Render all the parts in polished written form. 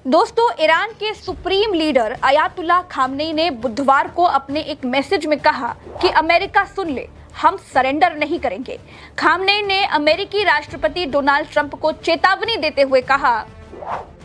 दोस्तों, ईरान के supreme leader Ayatollah Khamenei ने बुधवार को अपने एक मैसेज में कहा कि अमेरिका सुन ले, हम सरेंडर नहीं करेंगे। खामनेई ने अमेरिकी राष्ट्रपति डोनाल्ड ट्रंप को चेतावनी देते हुए कहा,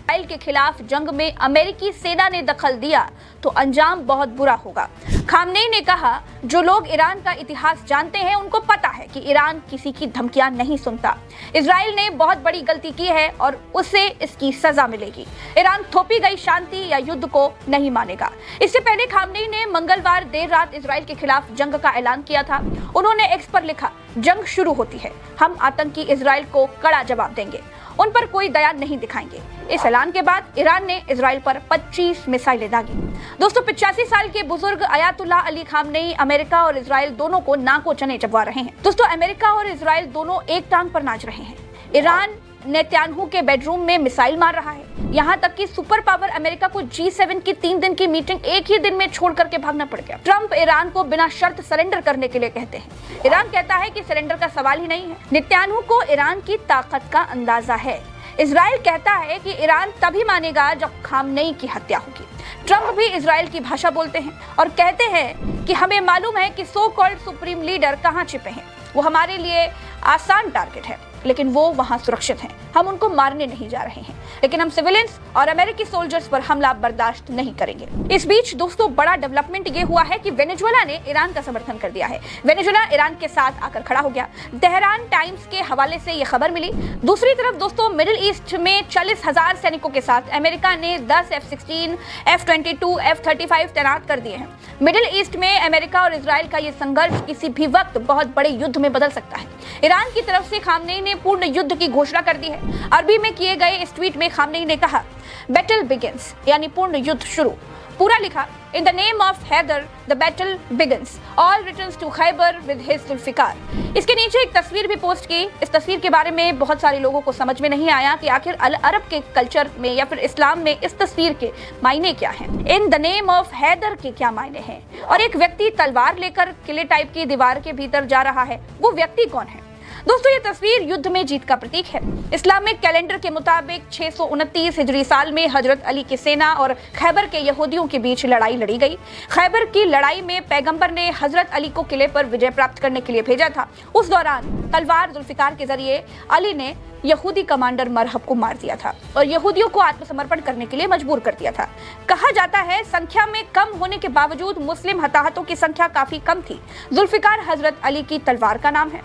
इजराइल के खिलाफ जंग में अमेरिकी सेना ने दखल दिया तो अंजाम बहुत बुरा होगा। खामनेई ने कहा, जो लोग ईरान का इतिहास जानते हैं उनको पता है कि ईरान किसी की धमकियां नहीं सुनता। इजराइल ने बहुत बड़ी गलती की है और उसे इसकी सजा मिलेगी। ईरान थोपी गई शांति या युद्ध को नहीं मानेगा। इससे पहले खामनेई ने मंगलवार देर रात इजराइल के खिलाफ जंग का ऐलान किया था। उन्होंने एक्स पर लिखा, जंग शुरू होती है, हम आतंकी इजराइल को कड़ा जवाब देंगे, उन पर कोई दया नहीं दिखाएंगे। इस ऐलान के बाद ईरान ने इजराइल पर 25 मिसाइलें दागी। दोस्तों, 85 साल के बुजुर्ग अयातुल्लाह अली खामनेई अमेरिका और इजराइल दोनों को नाको चने चबवा रहे हैं। दोस्तों, अमेरिका और इजराइल दोनों एक टांग पर नाच रहे हैं। ईरान नेतन्याहू के बेडरूम में मिसाइल मार रहा है। यहाँ तक कि सुपर पावर अमेरिका को G7 की 3 दिन की मीटिंग एक ही दिन में छोड़ करके भागना पड़ गया। ट्रंप ईरान को बिना शर्त सरेंडर करने के लिए कहते हैं। ईरान कहता है कि सरेंडर का सवाल ही नहीं है। नेतन्याहू को ईरान की ताकत का अंदाजा है। इजराइल कहता है कि ईरान तभी मानेगा जब खामनेई की हत्या होगी। ट्रंप भी इजराइल की भाषा बोलते हैं और कहते हैं कि हमें मालूम है कि सो कॉल्ड सुप्रीम लीडर कहाँ छिपे हैं। वो हमारे लिए आसान टारगेट है, लेकिन वो वहां सुरक्षित हैं। हम उनको मारने नहीं जा रहे हैं, लेकिन हम सिविलियंस और अमेरिकी सोल्जर्स पर हमला बर्दाश्त नहीं करेंगे। इस बीच दोस्तों, बड़ा डेवलपमेंट ये हुआ है कि वेनेजुएला ने ईरान का समर्थन कर दिया है। वेनेजुएला ईरान के साथ आकर खड़ा हो गया। तेहरान टाइम्स के हवाले से ये खबर मिली। दूसरी तरफ दोस्तों, मिडिल ईस्ट में 40,000 सैनिकों के साथ अमेरिका ने 10 F-16, F-22, F-35 तैनात कर दिए हैं। मिडिल ईस्ट में अमेरिका और इजराइल का ये संघर्ष किसी भी वक्त बहुत बड़े युद्ध में बदल सकता है। ईरान की तरफ से खामनेई ने पूर्ण युद्ध की घोषणा कर दी है। अरबी में किए गए इस ट्वीट में खामनेई ने कहा, बैटल बिगिंस, यानी पूर्ण युद्ध शुरू। पूरा लिखा, in the name of Haider the battle begins, all returns to Khaibar with his Zulfiqar. इसके नीचे एक तस्वीर भी पोस्ट की। इस तस्वीर के बारे में बहुत सारे लोगों को समझ में नहीं आया कि आखिर अरब के कल्चर में या फिर इस्लाम में इस तस्वीर के मायने क्या हैं। In the name of Haider के क्या मायने हैं? और एक व्यक्ति तलवार लेकर किले टाइप की दीवार के भीतर जा रहा है, वो व्यक्ति कौन है? दोस्तों, ये तस्वीर युद्ध में जीत का प्रतीक है। इस्लामिक कैलेंडर के मुताबिक 629 हिजरी साल में हजरत अली की सेना और खैबर के यहूदियों के बीच लड़ाई लड़ी गई। खैबर की लड़ाई में पैगंबर ने हजरत अली को किले पर विजय प्राप्त करने के लिए भेजा था। उस दौरान तलवार जुल्फिकार के जरिए अली ने यहूदी कमांडर मरहब को मार दिया था और यहूदियों को आत्मसमर्पण करने के लिए मजबूर कर दिया था। कहा जाता है संख्या में कम होने के बावजूद मुस्लिम हताहतों की संख्या काफी कम थी। जुल्फिकार हजरत अली की तलवार का नाम है।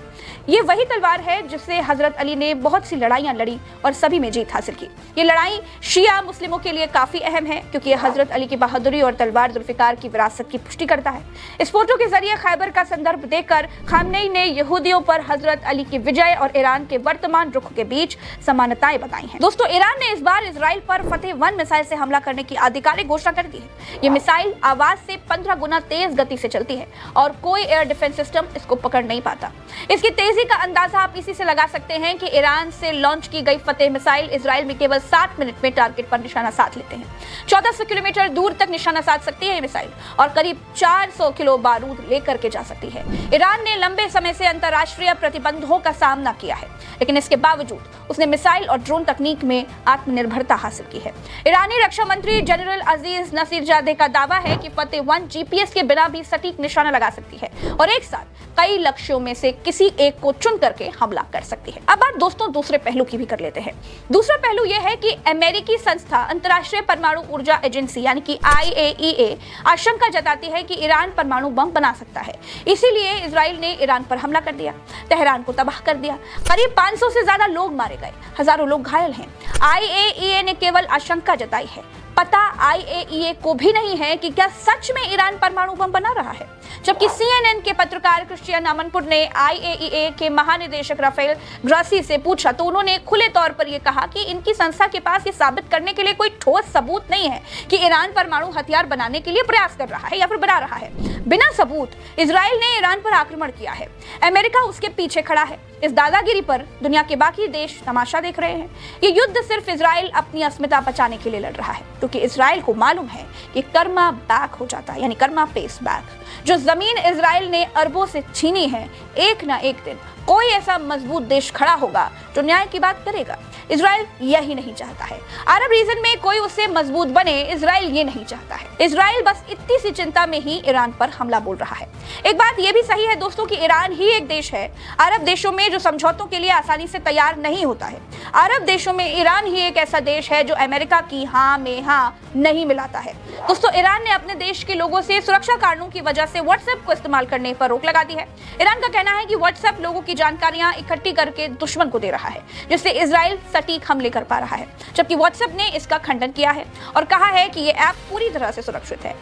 ये वही तलवार है जिससे हजरत अली ने बहुत सी लड़ाइयां लड़ी और सभी में जीत हासिल की। ये लड़ाई शिया मुस्लिमों के लिए काफी अहम है, क्योंकि ये हजरत अली की बहादुरी और तलवार जुल्फिकार की विरासत की पुष्टि करता है। इस फोटो के जरिए खैबर का संदर्भ देकर खामनेई ने यहूदियों पर हजरत अली की विजय और ईरान के वर्तमान रुख के बीच समानताएं बताई हैं। दोस्तों, ईरान ने इस बार इजराइल पर फतेह 1 मिसाइल से हमला करने की आधिकारिक घोषणा कर दी है। ये मिसाइल आवाज से 15 गुना तेज गति से चलती है और कोई एयर डिफेंस सिस्टम इसको पकड़ नहीं पाता। इसकी तेजी का अंदाजा आप इसी से लगा सकते हैं कि ईरान से लॉन्च की गई फतेह मिसाइल इजराइल में केवल 7 मिनट में टारगेट पर निशाना साध लेते हैं। 1400 किलोमीटर दूर तक निशाना साध सकती है ये मिसाइल और करीब 400 किलो बारूद लेकर के जा सकती है। ईरान ने लंबे समय से अंतर्राष्ट्रीय प्रतिबंधों का सामना किया है, लेकिन इसके बावजूद उसने मिसाइल और ड्रोन तकनीक में आत्मनिर्भरता हासिल की है। ईरानी रक्षा मंत्री जनरल अजीज नसीरजादे का दावा है कि फतेह 1 GPS के बिना भी सटीक निशाना लगा सकती है और एक साथ कई लक्ष्यों में से किसी एक को चुन करके हमला कर सकती है। अब बात दोस्तों दूसरे पहलू की भी कर लेते हैं। दूसरा पहलू यह है कि अमेरिकी संस्था अंतर्राष्ट्रीय परमाणु ऊर्जा एजेंसी यानी कि IAEA आशंका जताती है कि ईरान परमाणु बम बना सकता है। इसीलिए इजराइल ने ईरान पर हमला कर दिया, तेहरान को तबाह कर दिया। करीब 500 से ज्यादा लोग मारे गए, हजारों लोग घायल हैं। IAEA ने केवल आशंका जताई है। पता IAEA को भी नहीं है कि क्या सच में ईरान परमाणु बम बना रहा है। जबकि CNN के पत्रकार क्रिश्चियन अमनपुर ने IAEA के महानिदेशक राफेल ग्रासी से पूछा तो उन्होंने खुले तौर पर यह कहा कि इनकी संस्था के पास ये साबित करने के लिए कोई ठोस सबूत नहीं है कि ईरान परमाणु हथियार बनाने के लिए प्रयास कर रहा है या फिर बना रहा है। बिना सबूत इजराइल ने ईरान पर आक्रमण किया है। अमेरिका उसके पीछे खड़ा है। इस दादागिरी पर दुनिया के बाकी देश तमाशा देख रहे हैं। ये युद्ध सिर्फ इजराइल अपनी अस्मिता बचाने के लिए लड़ रहा है, क्योंकि इजराइल को मालूम है कि कर्मा बैक हो जाता है, यानी कर्मा पेस बैक। जो जमीन इजराइल ने अरबों से छीनी है, एक ना एक दिन कोई ऐसा मजबूत देश खड़ा होगा जो न्याय की बात करेगा। इजराइल यही नहीं चाहता है। अरब रीजन में कोई उससे मजबूत बने, इजराइल ये नहीं चाहता है। इजराइल बस इतनी सी चिंता में ही ईरान पर हमला बोल रहा है। एक बात ये भी सही है दोस्तों कि ईरान ही एक देश है अरब देशों में जो समझौतों के लिए आसानी से तैयार नहीं होता है। अरब देशों में ईरान ही एक ऐसा देश है जो अमेरिका की हाँ में हाँ नहीं मिलाता है। दोस्तों, ईरान ने अपने देश के लोगों से सुरक्षा कारणों की वजह से व्हाट्सएप को इस्तेमाल करने पर रोक लगा दी है। ईरान का कहना है कि व्हाट्सएप लोगों की जानकारियां इकट्ठी करके दुश्मन को दे रहा है, जिससे इजराइल सटीक हमले कर पा रहा है, जबकि व्हाट्सएप ने इसका खंडन किया है और कहा है कि ये ऐप पूरी तरह से सुरक्षित है।